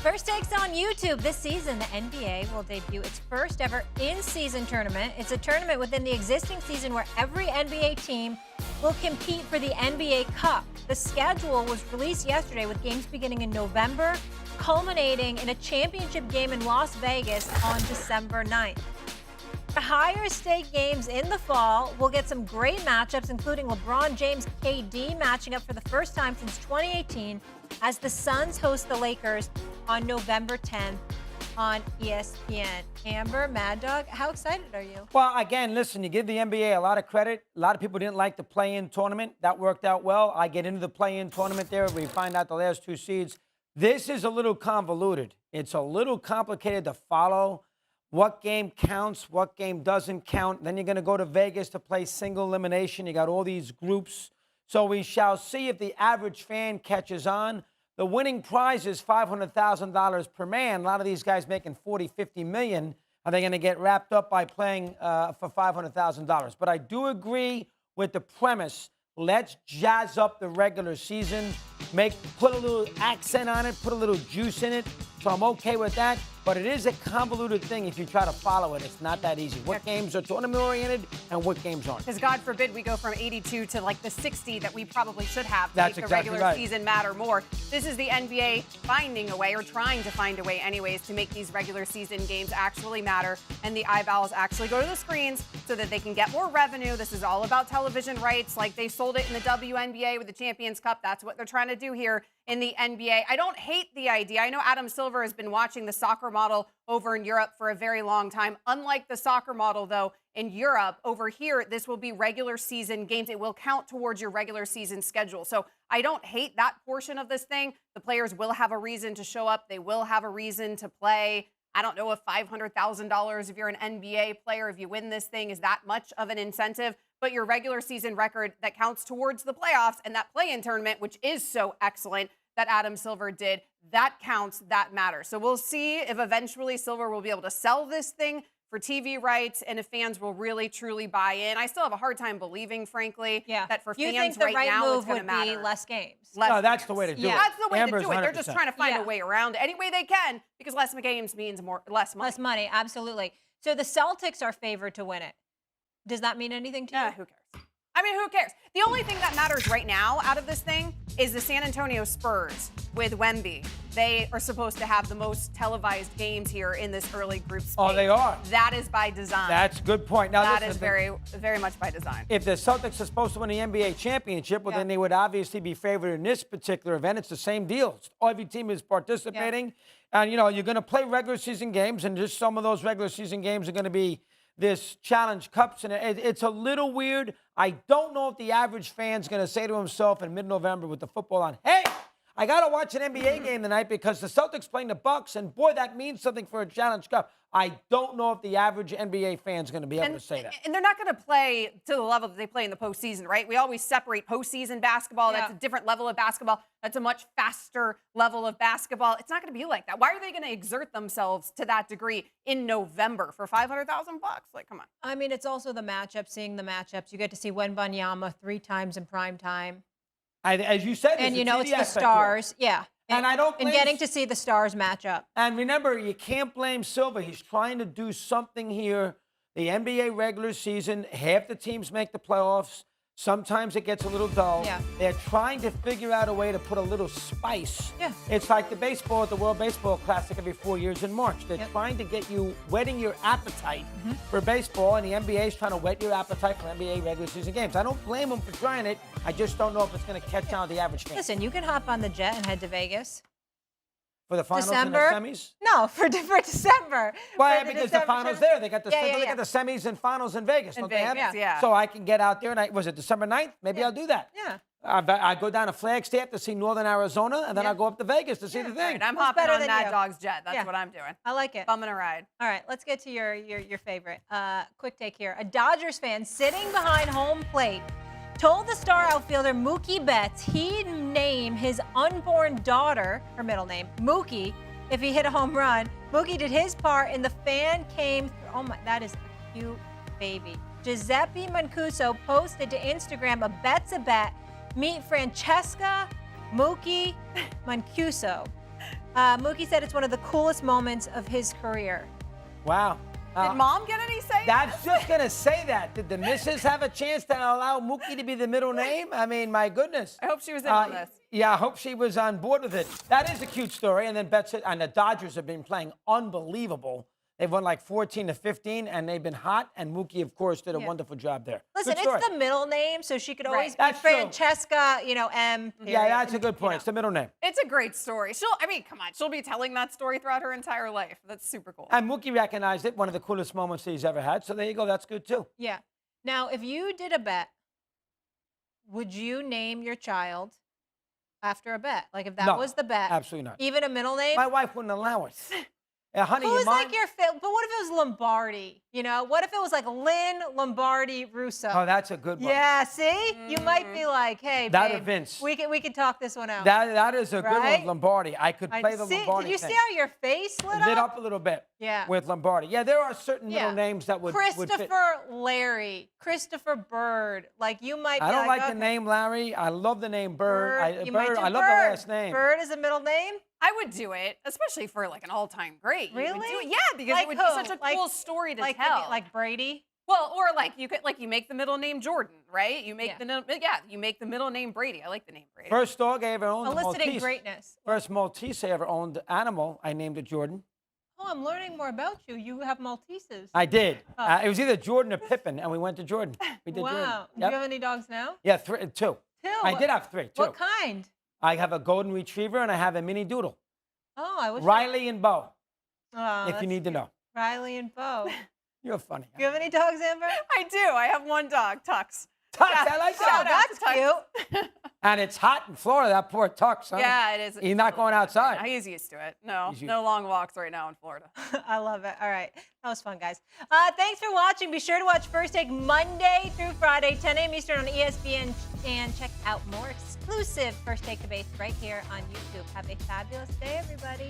First takes on YouTube. This season, the NBA will debut its first ever in-season tournament. It's a tournament within the existing season where every NBA team will compete for the NBA Cup. The schedule was released yesterday with games beginning in November, culminating in a championship game in Las Vegas on December 9th. The higher stake games in the fall will get some great matchups, including LeBron James KD matching up for the first time since 2018 as the Suns host the Lakers on November 10th on ESPN. Amber, Mad Dog, how excited are you? Well, again, listen, you give the NBA a lot of credit. A lot of people didn't like the play-in tournament. That worked out well. I get into the play-in tournament there. We find out the last two seeds. This is a little convoluted. It's a little complicated to follow. What game counts, what game doesn't count. Then you're going to go to Vegas to play single elimination. You got all these groups. So we shall see if the average fan catches on. The winning prize is $500,000 per man. A lot of these guys making $40, $50 million. Are they going to get wrapped up by playing for $500,000? But I do agree with the premise. Let's jazz up the regular season. Put a little accent on it. Put a little juice in it. So I'm okay with that. But it is a convoluted thing if you try to follow it. It's not that easy. What games are tournament-oriented and what games aren't? Because God forbid we go from 82 to like the 60 that we probably should have to That's make exactly the regular right. season matter more. This is the NBA finding a way, or trying to find a way anyways, to make these regular season games actually matter and the eyeballs actually go to the screens so that they can get more revenue. This is all about television rights. Like they sold it in the WNBA with the Champions Cup. That's what they're trying to do here in the NBA. I don't hate the idea. I know Adam Silver has been watching the soccer model over in Europe for a very long time. Unlike the soccer model, though, in Europe, over here, this will be regular season games. It will count towards your regular season schedule. So I don't hate that portion of this thing. The players will have a reason to show up. They will have a reason to play. I don't know if $500,000, if you're an NBA player, if you win this thing, is that much of an incentive. But your regular season record that counts towards the playoffs and that play-in tournament, which is so excellent that Adam Silver did, that counts, that matters. So we'll see if eventually Silver will be able to sell this thing for TV rights and if fans will really, truly buy in. I still have a hard time believing, frankly, that for you fans think the right now move it's going to matter. Be less games. No, that's the way to do it. That's the way Amber's to do it. They're just 100%. trying to find a way around it any way they can because less games means less money. Less money, absolutely. So the Celtics are favored to win it. Does that mean anything to you? Who cares? I mean, who cares? The only thing that matters right now out of this thing is the San Antonio Spurs with Wemby. They are supposed to have the most televised games here in this early group stage. Oh, they are. That is by design. That's a good point. Now, that listen, is very, very much by design. If the Celtics are supposed to win the NBA championship, well, then they would obviously be favored in this particular event. It's the same deal. Every team is participating. And, you know, you're going to play regular season games, and just some of those regular season games are going to be this Challenge Cups, and it's a little weird. I don't know if the average fan's going to say to himself in mid-November with the football on, hey, I got to watch an NBA game tonight because the Celtics playing the Bucks, and boy, that means something for a Challenge Cup. I don't know if the average NBA fan's going to be able to say that. And they're not going to play to the level that they play in the postseason, right? We always separate postseason basketball. That's a different level of basketball. That's a much faster level of basketball. It's not going to be like that. Why are they going to exert themselves to that degree in November for $500,000? Like, come on. I mean, it's also the matchup, seeing the matchups. You get to see Wembanyama 3 times in prime time. As you said, and you know it's the Stars. And I don't blame getting to see the Stars match up. And remember, you can't blame Silver. He's trying to do something here. The NBA regular season, half the teams make the playoffs. Sometimes it gets a little dull. They're trying to figure out a way to put a little spice. It's like the baseball at the World Baseball Classic every 4 years in March. They're trying to get you whetting your appetite for baseball, and the NBA is trying to whet your appetite for NBA regular season games. I don't blame them for trying it. I just don't know if it's going to catch on with the average fan. Listen, you can hop on the jet and head to Vegas. For the finals and the semis? No, for December. Why? Because the finals there. They got the they got the semis and finals in Vegas. Don't they have? So I can get out there, and was it December 9th? Maybe I'll do that. I go down to Flagstaff to see Northern Arizona, and then I'll go up to Vegas to see the thing. Right. I'm hopping on Mad Dog's jet. That's what I'm doing. I like it. Bumming a ride. All right, let's get to your favorite. Quick take here. A Dodgers fan sitting behind home plate told the star outfielder Mookie Betts he'd name his unborn daughter, her middle name, Mookie, if he hit a home run. Mookie did his part, and the fan came through. Oh my, that is a cute baby. Giuseppe Mancuso posted to Instagram a bet's a bet. Meet Francesca Mookie Mancuso. Mookie said it's one of the coolest moments of his career. Wow. Did Mom get any say? That's just going to say that. Did the missus have a chance to allow Mookie to be the middle name? I mean, my goodness. I hope she was in on this. Yeah, I hope she was on board with it. That is a cute story. And then and the Dodgers have been playing unbelievable. They've won like 14-15, and they've been hot. And Mookie, of course, did a wonderful job there. Listen, it's the middle name, so she could always be That's true. Francesca, M. Yeah, that's a good point. It's the middle name. It's a great story. Come on, she'll be telling that story throughout her entire life. That's super cool. And Mookie recognized it, one of the coolest moments he's ever had. So there you go. That's good, too. Yeah. Now, if you did a bet, would you name your child after a bet? Like, if that was the bet. Absolutely not. Even a middle name? My wife wouldn't allow it. Honey, Who's you mind? like your favorite? But what if it was Lombardi? What if it was like Lynn Lombardi Russo? Oh, that's a good one. Yeah, see? You might be like, hey, That babe, or Vince. we can talk this one out. That is a good Right? one, Lombardi. I could play the Lombardi Did you thing. see how your face lit up a little bit. Yeah. With Lombardi. Yeah, there are certain middle names that would fit. Christopher Larry, Christopher Bird. Like, you might be I don't like okay. the name Larry. I love the name Bird. You might do I love Bird. the last name. Bird is a middle name? I would do it, especially for like an all-time great. You would Really? do it. Yeah, because Like it would who? be such a cool story to like tell. Like Brady? Well, or like you make the middle name Jordan, right? You make you make the middle name Brady. I like the name Brady. First dog I ever owned, Eliciting Maltese. greatness. First Maltese I ever owned, animal, I named it Jordan. Oh, I'm learning more about you. You have Malteses. I did. It was either Jordan or Pippin, and we went to Jordan. We did Jordan. Wow. Yep. Do you have any dogs now? Yeah, two. Two? I did have three, two. What kind? I have a golden retriever, and I have a mini doodle. Oh, I wish. Riley and Bo, Oh, if you need to know. Riley and Bo. You're funny. Do you have any dogs, Amber? I do. I have one dog, Tux. Tux, I like Oh, that. that's cute. And it's hot in Florida, that poor Tux, huh? Yeah, it is. He's not going outside. He's used to it. No, He's used no long walks right now in Florida. I love it. All right. That was fun, guys. Thanks for watching. Be sure to watch First Take Monday through Friday, 10 a.m. Eastern on ESPN. And check out more exclusive First Take debates right here on YouTube. Have a fabulous day, everybody.